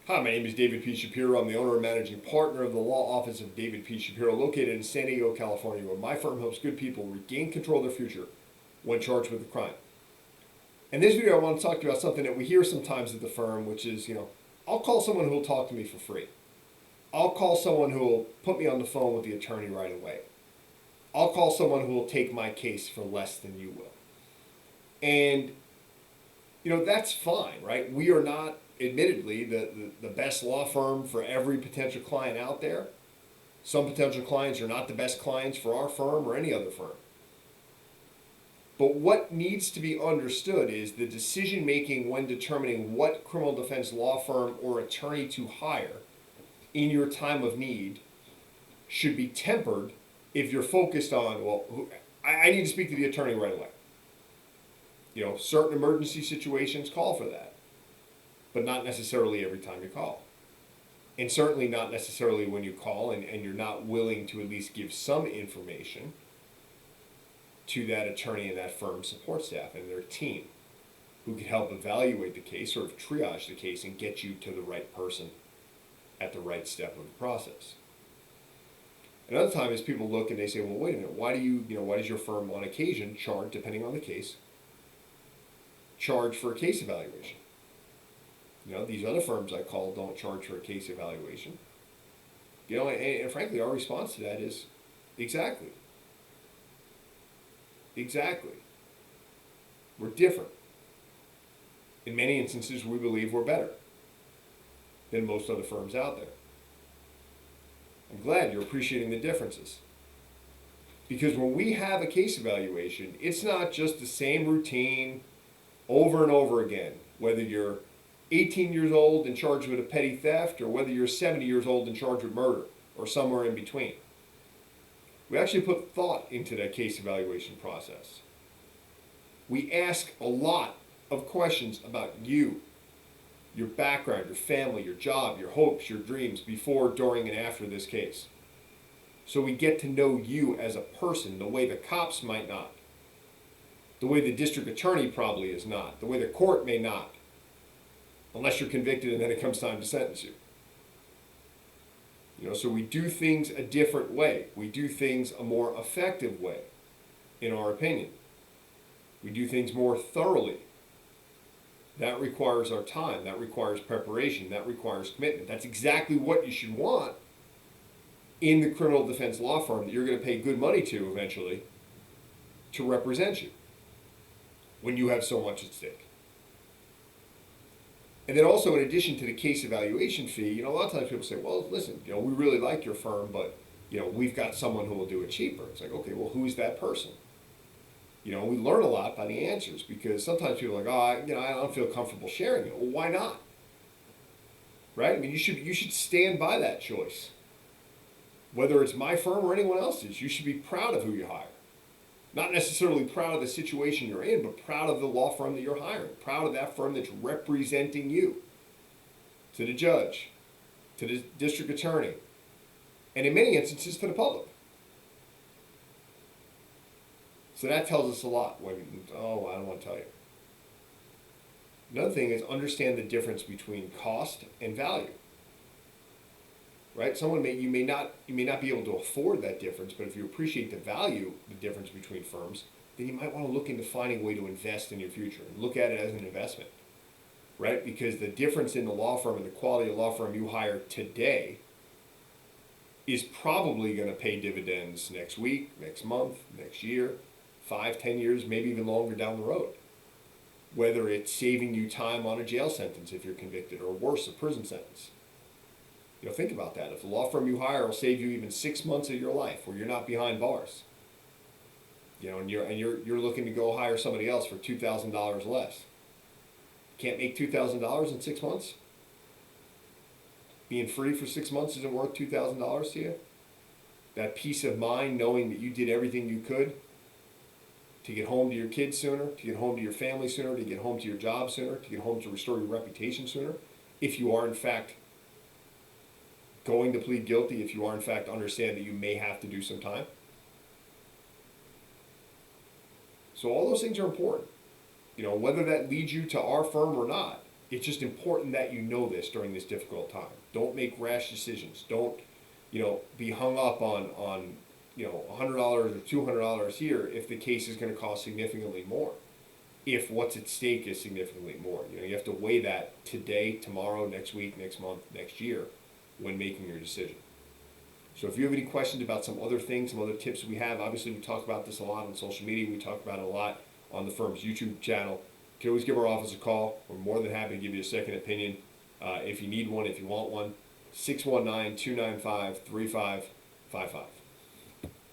Hi, my name is David P. Shapiro. I'm the owner and managing partner of the law office of David P. Shapiro, located in San Diego, California, where my firm helps good people regain control of their future when charged with a crime. In this video, I want to talk to you about something that we hear sometimes at the firm, which is, I'll call someone who will talk to me for free. I'll call someone who will put me on the phone with the attorney right away. I'll call someone who will take my case for less than you will. And, that's fine, right? We are not, admittedly, the best law firm for every potential client out there. Some potential clients are not the best clients for our firm or any other firm. But what needs to be understood is the decision making when determining what criminal defense law firm or attorney to hire in your time of need should be tempered if you're focused on, I need to speak to the attorney right away. Certain emergency situations call for that, but not necessarily every time you call. And certainly not necessarily when you call and you're not willing to at least give some information to that attorney and that firm's support staff and their team who can help evaluate the case, sort of triage the case, and get you to the right person at the right step of the process. Another time is people look and they say, well, wait a minute, why does your firm on occasion charge, depending on the case, charge for a case evaluation? These other firms I call don't charge for a case evaluation. And frankly, our response to that is exactly. We're different. In many instances, we believe we're better than most other firms out there. I'm glad you're appreciating the differences. Because when we have a case evaluation, it's not just the same routine over and over again, whether you're 18 years old and charged with a petty theft or whether you're 70 years old and charged with murder or somewhere in between. We actually put thought into that case evaluation process. We ask a lot of questions about you, your background, your family, your job, your hopes, your dreams before, during, and after this case. So we get to know you as a person the way the cops might not, the way the district attorney probably is not, the way the court may not, unless you're convicted and then it comes time to sentence you. So we do things a different way. We do things a more effective way, in our opinion. We do things more thoroughly. That requires our time. That requires preparation. That requires commitment. That's exactly what you should want in the criminal defense law firm that you're going to pay good money to eventually to represent you when you have so much at stake. And then also, in addition to the case evaluation fee, a lot of times people say, well, listen, we really like your firm, but, we've got someone who will do it cheaper. It's like, okay, well, who's that person? We learn a lot by the answers because sometimes people are like, I don't feel comfortable sharing it. Well, why not? Right? I mean, you should stand by that choice. Whether it's my firm or anyone else's, you should be proud of who you hire. Not necessarily proud of the situation you're in, but proud of the law firm that you're hiring. Proud of that firm that's representing you to the judge, to the district attorney, and in many instances to the public. So that tells us a lot. I don't want to tell you. Another thing is understand the difference between cost and value. Right? You may not be able to afford that difference, but if you appreciate the difference between firms, then you might want to look into finding a way to invest in your future and look at it as an investment. Right? Because the difference in the law firm and the quality of law firm you hire today is probably going to pay dividends next week, next month, next year, 5, 10 years, maybe even longer down the road. Whether it's saving you time on a jail sentence if you're convicted, or worse, a prison sentence. Think about that. If the law firm you hire will save you even 6 months of your life where you're not behind bars, and you're looking to go hire somebody else for $2,000 less. Can't make $2,000 in 6 months? Being free for 6 months isn't worth $2,000 to you? That peace of mind knowing that you did everything you could to get home to your kids sooner, to get home to your family sooner, to get home to your job sooner, to get home to restore your reputation sooner, if you are in fact going to plead guilty, if you are in fact understand that you may have to do some time. So all those things are important. Whether that leads you to our firm or not it's just important that you know this during this difficult time. Don't make rash decisions. Don't, be hung up on $100 or $200 here if the case is going to cost significantly more. If what's at stake is significantly more, you have to weigh that today, tomorrow, next week, next month, next year, when making your decision. So if you have any questions about some other things, some other tips we have, obviously we talk about this a lot on social media. We talk about it a lot on the firm's YouTube channel. You can always give our office a call. We're more than happy to give you a second opinion if you need one, if you want one. 619-295-3555.